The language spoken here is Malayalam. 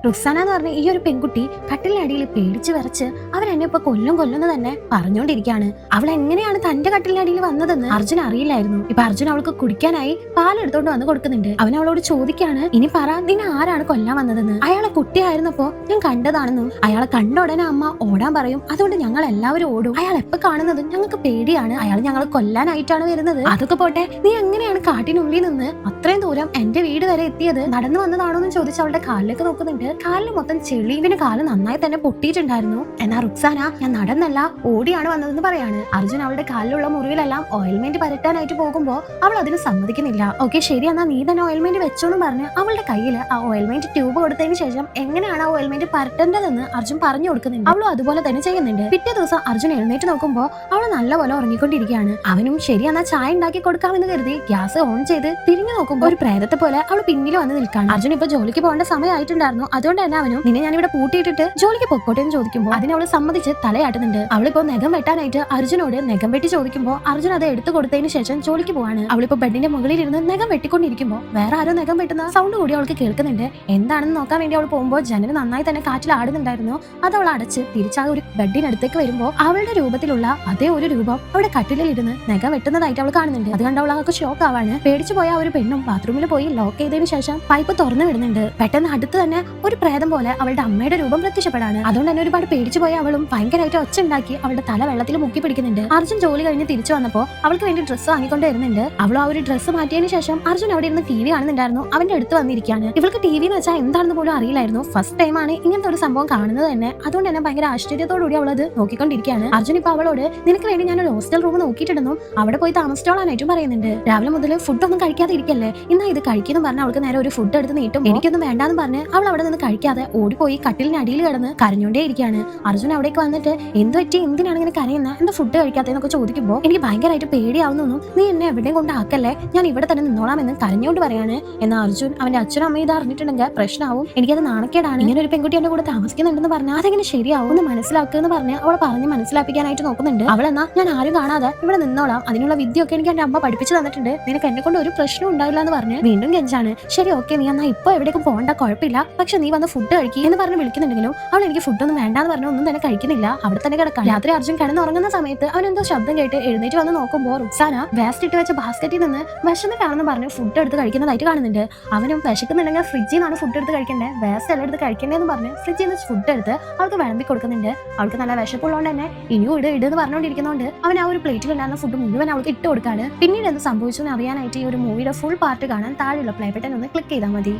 റുക്സാന എന്ന് പറഞ്ഞ ഈ ഒരു പെൺകുട്ടി കട്ടിലിനടിയിൽ പേടിച്ച് വിറച്ച് അവരെന്നെ ഇപ്പൊ കൊല്ലുന്നു തന്നെ പറഞ്ഞുകൊണ്ടിരിക്കുകയാണ്. അവൾ എങ്ങനെയാണ് തന്റെ കട്ടിലിനടിയിൽ വന്നതെന്ന് അർജുൻ അറിയില്ലായിരുന്നു. ഇപ്പൊ അർജുൻ അവൾക്ക് കുടിക്കാനായി പാലെടുത്തോണ്ട് വന്ന് കൊടുക്കുന്നുണ്ട്. അവൻ അവളോട് ചോദിക്കാണ്, ഇനി പറ നിന്നെ ആരാണ് കൊല്ലാൻ വന്നതെന്ന്. അയാളെ കുട്ടിയായിരുന്നപ്പോ ഞാൻ കണ്ടതാണെന്നും അയാളെ കണ്ട ഉടനെ അമ്മ ഓടാൻ പറയും, അതുകൊണ്ട് ഞങ്ങൾ എല്ലാവരും ഓടും. അയാൾ എപ്പോ കാണുന്നത് ഞങ്ങൾക്ക് പേടിയാണ്. അയാൾ ഞങ്ങളെ കൊല്ലാനായിട്ടാണ് വരുന്നത്. അതൊക്കെ പോട്ടെ, നീ എങ്ങനെയാണ് കാട്ടിനുള്ളിൽ നിന്ന് അത്രയും ദൂരം എന്റെ വീട് വരെ എത്തിയത്? നടന്നു വന്നതാണോ എന്ന് ചോദിച്ച് അവളുടെ കാലിലേക്ക് നോക്കുന്നുണ്ട്. കാലിൽ മൊത്തം ചെളി. ഇവന് കാല് നന്നായി തന്നെ പൊട്ടിയിട്ടുണ്ടായിരുന്നു. എന്നാ റുക്സാന ഞാൻ നടന്നല്ല ഓടിയാണ് വന്നതെന്ന് പറയാണ്. അർജുൻ അവളുടെ കാലിലുള്ള മുറിവിലെല്ലാം ഓയിൽമെന്റ് പരട്ടാനായിട്ട് പോകുമ്പോ അവൾ അതിന് സമ്മതിക്കുന്നില്ല. ഓക്കെ ശരി, എന്നാ നീ തന്നെ ഓയിൽമെന്റ് വെച്ചോന്ന് പറഞ്ഞ് അവളുടെ കയ്യിൽ ആ ഓയിൽമെന്റ് ട്യൂബ് കൊടുത്തതിന് ശേഷം എങ്ങനെയാണ് ആ ഓയിൽമെന്റ് പരട്ടേണ്ടതെന്ന് അർജുൻ പറഞ്ഞു കൊടുക്കുന്നുണ്ട്. അവളും അതുപോലെ തന്നെ ചെയ്യുന്നുണ്ട്. പിറ്റേ ദിവസം അർജുൻ എഴുന്നേറ്റ് നോക്കുമ്പോ അവള് നല്ലപോലെ ഉറങ്ങിക്കൊണ്ടിരിക്കുകയാണ്. അവനും ശരി എന്നാ ചായ ഉണ്ടാക്കി കൊടുക്കാമെന്ന് കരുതി ഗ്യാസ് ഓൺ ചെയ്ത് തിരിഞ്ഞു നോക്കുമ്പോ ഒരു പ്രേതത്തെ പോലെ അവൾ പിന്നിൽ വന്ന് നിൽക്കാണ്. അർജുൻ ഇപ്പൊ ജോലിക്ക് പോകേണ്ട സമയമായിട്ടുണ്ടായിരുന്നു. അതുകൊണ്ട് തന്നെ അവനും നിന്നെ ഞാൻ ഇവിടെ പൂട്ടിയിട്ടിട്ട് ജോലിക്ക് പൊക്കോട്ടെ എന്ന് ചോദിക്കുമ്പോൾ അതിന് അവള് സമ്മതിച്ച് തലയാട്ടുന്നുണ്ട്. അവളിപ്പോ നഖം വെട്ടാനായിട്ട് അർജുനോട് നഖം വെട്ടി ചോദിക്കുമ്പോൾ അർജുൻ അത് എടുത്തു കൊടുത്തതിന് ശേഷം ജോലിക്ക് പോവാണ്. അവളിപ്പോ ബെഡിന്റെ മുകളിൽ ഇരുന്ന് നഖം വെട്ടിക്കൊണ്ടിരിക്കുമ്പോൾ വേറെ ആരോ നഖം വെട്ടുന്ന സൗണ്ട് കൂടി അവൾക്ക് കേൾക്കുന്നുണ്ട്. എന്താണെന്ന് നോക്കാൻ വേണ്ടി അവൾ പോകുമ്പോൾ ജനൽ നന്നായി തന്നെ കാറ്റിൽ ആടുന്നുണ്ടായിരുന്നു. അത് അവൾ അടച്ച് തിരിച്ചാ ഒരു ബെഡിനടുത്തേക്ക് വരുമ്പോൾ അവളുടെ രൂപത്തിലുള്ള അതേ ഒരു രൂപം അവിടെ കട്ടിലിൽ ഇരുന്ന് നഖം വെട്ടുന്നതായിട്ട് അവൾ കാണുന്നുണ്ട്. അത് കണ്ട് അവൾ അവൾക്ക് ഷോക്ക് ആവാണ്. പേടിച്ചു പോയ ആ ഒരു പെണ്ണും ബാത്റൂമിൽ പോയി ലോക്ക് ചെയ്തതിനു ശേഷം പൈപ്പ് തുറന്നു വിടുന്നുണ്ട്. പെട്ടെന്ന് അടുത്ത് തന്നെ ഒരു പ്രേതം പോലെ അവളുടെ അമ്മയുടെ രൂപം പ്രത്യക്ഷപ്പെടാണ്. അതുകൊണ്ട് തന്നെ ഒരുപാട് പേടിച്ചു പോയ അവളും ഭയങ്കരമായിട്ട് ഒച്ച ഉണ്ടാക്കി അവളുടെ തല വെള്ളത്തിൽ മുക്കി പിടിക്കുന്നുണ്ട്. അർജുൻ ജോലി കഴിഞ്ഞ് തിരിച്ചു വന്നപ്പോൾ അവൾക്ക് വേണ്ടി ഡ്രസ്സ് വാങ്ങിക്കൊണ്ട് വരുന്നുണ്ട്. അവൾ ആ ഒരു ഡ്രസ്സ് മാറ്റിയതിനു ശേഷം അർജുൻ അവിടെ ഇരുന്ന് ടി വി കാണുന്നുണ്ടായിരുന്നു. അവന്റെ അടുത്ത് വന്നിരിക്കുകയാണ്. ഇവൾക്ക് ടി വി എന്ന് വെച്ചാൽ എന്താണെന്ന് പോലും അറിയില്ലായിരുന്നു. ഫസ്റ്റ് ടൈം ആണ് ഇങ്ങനത്തെ ഒരു സംഭവം കാണുന്നത് തന്നെ. അതുകൊണ്ട് തന്നെ ഭയങ്കര ആശ്ചര്യത്തോടുകൂടി അവൾ അത് നോക്കിക്കൊണ്ടിരിക്കുകയാണ്. അർജുൻ ഇപ്പൊ അവളോട് നിനക്ക് വേണ്ടി ഞാൻ ഒരു ഹോസ്റ്റൽ റൂം നോക്കിയിട്ടുണ്ടെന്നും അവിടെ പോയി താമസിച്ചോളാനായിട്ടും പറയുന്നുണ്ട്. രാവിലെ മുതൽ ഫുഡൊന്നും കഴിക്കാതെ ഇരിക്കല്ലേ, ഇന്നാ ഇത് കഴിക്കുന്നു പറഞ്ഞ് അവൾക്ക് നേരെ ഒരു ഫുഡ് എടുത്ത് നീട്ടും. എനിക്കൊന്നും വേണ്ടാന്ന് പറഞ്ഞ് അവൾ അവിടെ നിന്ന് കഴിക്കാതെ ഓടിപ്പോയി കട്ടിലിനടിയിൽ കിടന്ന് കരഞ്ഞോണ്ടേ ഇരിക്കുകയാണ്. അർജുൻ അവിടേക്ക് വന്നിട്ട് എന്ത് പറ്റി, എന്തിനാണ് ഇങ്ങനെ കരയുന്നത്, എന്താ ഫുഡ് കഴിക്കാത്തതെന്നൊക്കെ ചോദിക്കുമ്പോൾ എനിക്ക് ഭയങ്കരമായിട്ട് പേടിയാവുന്നു, നീ എന്നെ എവിടെയും കൊണ്ടാക്കല്ലേ, ഞാൻ ഇവിടെ തന്നെ നിന്നോളാമെന്ന് കരഞ്ഞോണ്ട് പറയാണ്. എന്നാൽ അർജുൻ അവന്റെ അച്ഛനും അമ്മയും ഇത് അറിഞ്ഞിട്ടുണ്ടെങ്കിൽ പ്രശ്നമാവും, എനിക്കത് നാണക്കേടാണ്, ഇങ്ങനെ ഒരു പെൺകുട്ടി എന്റെ കൂടെ താമസിക്കുന്നുണ്ടെന്ന് പറഞ്ഞാൽ അതെങ്ങനെ ശരിയാവും എന്ന് മനസ്സിലാക്കുമെന്ന് പറഞ്ഞ് അവൾ പറഞ്ഞ് മനസ്സിലാപ്പിക്കാനായിട്ട് നോക്കുന്നുണ്ട്. അവൾ എന്നാ ഞാൻ ആരും കാണാതെ ഇവിടെ നിന്നോളാം, അതിനുള്ള വിദ്യയൊക്കെ എനിക്ക് എന്റെ അമ്മ പഠിപ്പിച്ചു തന്നിട്ടുണ്ട്, നിനക്ക് എന്നെ കൊണ്ട് ഒരു പ്രശ്നം ഉണ്ടാവില്ല എന്ന് പറഞ്ഞ് വീണ്ടും കെഞ്ചാണ്. ശരി ഓക്കെ, നീ എന്നാ ഇപ്പൊ എവിടേക്കും പോകണ്ട, കുഴപ്പമില്ല, പക്ഷെ നീ വന്ന് ഫുഡ് കഴിക്കുക എന്ന് പറഞ്ഞ് വിളിക്കുന്നുണ്ടെങ്കിലും അവൾ എനിക്ക് ഫുഡൊന്നും വേണ്ടാന്ന് പറഞ്ഞ ഒന്നും തന്നെ കഴിക്കുന്നില്ല, അവിടെ തന്നെ കിടക്കാം. രാത്രി അർജുൻ കിടന്നുറങ്ങുന്ന സമയത്ത് അവൻ എന്തോ ശബ്ദം കേട്ട് എഴുന്നേറ്റ് വന്ന് നോക്കുമ്പോൾ റുക്സാന വേസ്റ്റ് ഇട്ട് വെച്ച ബാസ്ക്കറ്റിൽ നിന്ന് വിശന്നിട്ടാണെന്ന് പറഞ്ഞ് ഫുഡ് എടുത്ത് കഴിക്കുന്നതായിട്ട് കാണുന്നുണ്ട്. അവനും വിശക്കുന്നുണ്ടെങ്കിൽ ഫ്രിഡ്ജിൽ നിന്നാണ് ഫുഡ് എടുത്ത് കഴിക്കേണ്ടത്, വേസ്റ്റ് എല്ലാം എടുത്ത് കഴിക്കേണ്ടതെന്ന് പറഞ്ഞ് ഫ്രിഡ്ജിൽ നിന്ന് ഫുഡ് എടുത്ത് അവൾക്ക് വിളമ്പി കൊടുക്കുന്നുണ്ട്. അവൾക്ക് നല്ല വിശപ്പുള്ളതുകൊണ്ട് തന്നെ ഇനിയും ഇടുന്ന് പറഞ്ഞുകൊണ്ടിരിക്കുന്നതുകൊണ്ട് അവൻ ആ ഒരു പ്ലേറ്റിൽ ഉണ്ടായിരുന്ന ഫുഡ് മുഴുവൻ അവൾക്ക് ഇട്ട് കൊടുക്കാണ്. പിന്നീട് എന്ത് സംഭവിച്ചു എന്ന് അറിയാനായിട്ട് ഈ ഒരു മൂവിയുടെ ഫുൾ പാർട്ട് കാണാൻ താഴെയുള്ള പ്ലേ ബട്ടൺ ഒന്ന് ക്ലിക്ക് ചെയ്താൽ മതി.